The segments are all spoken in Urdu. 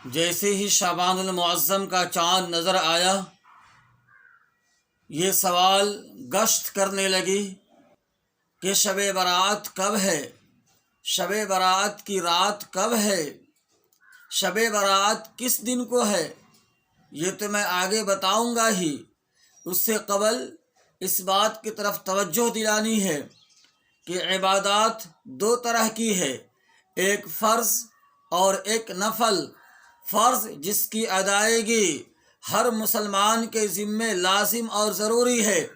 جیسے ہی شعبان المعظم کا چاند نظر آیا، یہ سوال گشت کرنے لگی کہ شب برات کب ہے، شب برات کی رات کب ہے، شب برات کس دن کو ہے۔ یہ تو میں آگے بتاؤں گا ہی، اس سے قبل اس بات کی طرف توجہ دلانی ہے کہ عبادات دو طرح کی ہے، ایک فرض اور ایک نفل۔ فرض جس کی ادائیگی ہر مسلمان کے ذمے لازم اور ضروری ہے،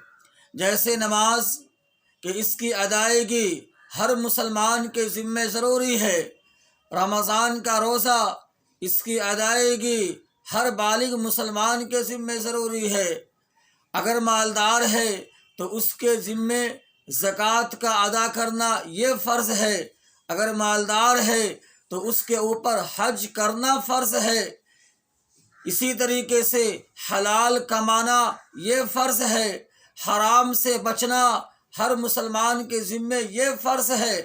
جیسے نماز کہ اس کی ادائیگی ہر مسلمان کے ذمے ضروری ہے۔ رمضان کا روزہ، اس کی ادائیگی ہر بالغ مسلمان کے ذمے ضروری ہے۔ اگر مالدار ہے تو اس کے ذمے زکوٰۃ کا ادا کرنا یہ فرض ہے، اگر مالدار ہے تو اس کے اوپر حج کرنا فرض ہے۔ اسی طریقے سے حلال کمانا یہ فرض ہے، حرام سے بچنا ہر مسلمان کے ذمے یہ فرض ہے۔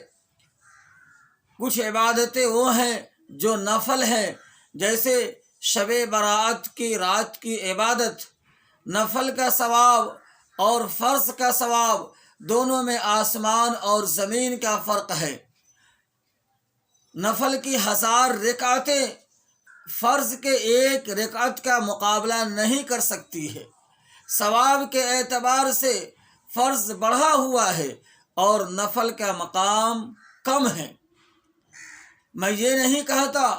کچھ عبادتیں وہ ہیں جو نفل ہیں، جیسے شب برات کی رات کی عبادت۔ نفل کا ثواب اور فرض کا ثواب دونوں میں آسمان اور زمین کا فرق ہے۔ نفل کی 1000 رکعتیں فرض کے ایک رکعت کا مقابلہ نہیں کر سکتی ہے۔ ثواب کے اعتبار سے فرض بڑھا ہوا ہے اور نفل کا مقام کم ہے۔ میں یہ نہیں کہتا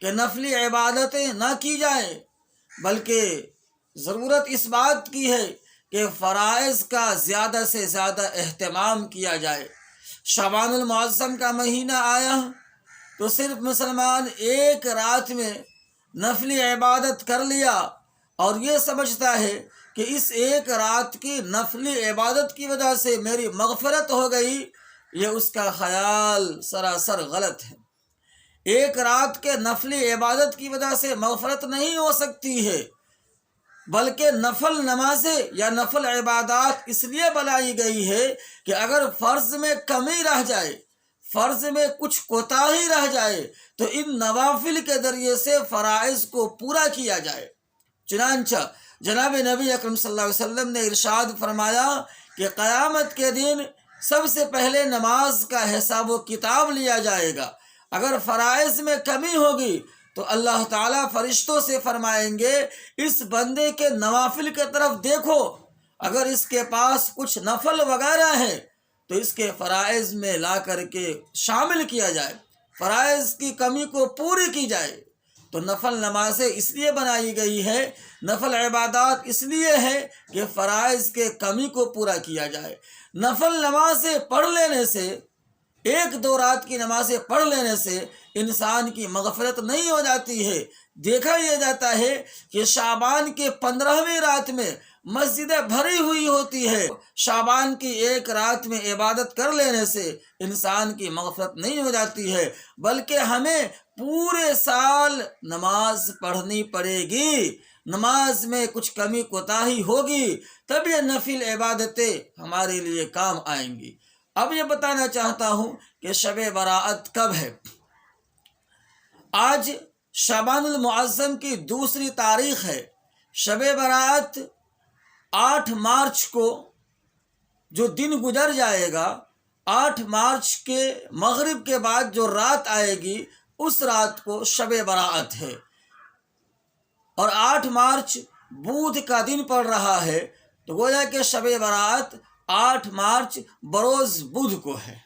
کہ نفلی عبادتیں نہ کی جائیں، بلکہ ضرورت اس بات کی ہے کہ فرائض کا زیادہ سے زیادہ اہتمام کیا جائے۔ شعبان المعظم کا مہینہ آیا تو صرف مسلمان ایک رات میں نفلی عبادت کر لیا اور یہ سمجھتا ہے کہ اس ایک رات کی نفلی عبادت کی وجہ سے میری مغفرت ہو گئی، یہ اس کا خیال سراسر غلط ہے۔ ایک رات کے نفلی عبادت کی وجہ سے مغفرت نہیں ہو سکتی ہے، بلکہ نفل نمازیں یا نفل عبادات اس لیے بنائی گئی ہے کہ اگر فرض میں کمی رہ جائے، فرض میں کچھ کوتاہی رہ جائے تو ان نوافل کے ذریعے سے فرائض کو پورا کیا جائے۔ چنانچہ جناب نبی اکرم صلی اللہ علیہ وسلم نے ارشاد فرمایا کہ قیامت کے دن سب سے پہلے نماز کا حساب و کتاب لیا جائے گا۔ اگر فرائض میں کمی ہوگی تو اللہ تعالیٰ فرشتوں سے فرمائیں گے اس بندے کے نوافل کی طرف دیکھو، اگر اس کے پاس کچھ نفل وغیرہ ہے تو اس کے فرائض میں لا کر کے شامل کیا جائے، فرائض کی کمی کو پوری کی جائے۔ تو نفل نمازیں اس لیے بنائی گئی ہے، نفل عبادات اس لیے ہے کہ فرائض کے کمی کو پورا کیا جائے۔ نفل نمازیں پڑھ لینے سے، 1-2 رات کی نمازیں پڑھ لینے سے انسان کی مغفرت نہیں ہو جاتی ہے۔ دیکھا یہ جاتا ہے کہ شعبان کے 15ویں رات میں مسجدیں بھری ہوئی ہوتی ہے۔ شعبان کی ایک رات میں عبادت کر لینے سے انسان کی مغفرت نہیں ہو جاتی ہے، بلکہ ہمیں پورے سال نماز پڑھنی پڑے گی۔ نماز میں کچھ کمی کوتاہی ہوگی تب یہ نفل عبادتیں ہمارے لیے کام آئیں گی۔ اب یہ بتانا چاہتا ہوں کہ شب برات کب ہے۔ آج شعبان المعظم کی 2 تاریخ ہے۔ شب برات 8 مارچ کو جو دن گزر جائے گا، 8 مارچ کے مغرب کے بعد جو رات آئے گی اس رات کو شب برات ہے، اور 8 مارچ بدھ کا دن پڑ رہا ہے، تو گویا کہ شب برات 8 مارچ بروز بدھ کو ہے۔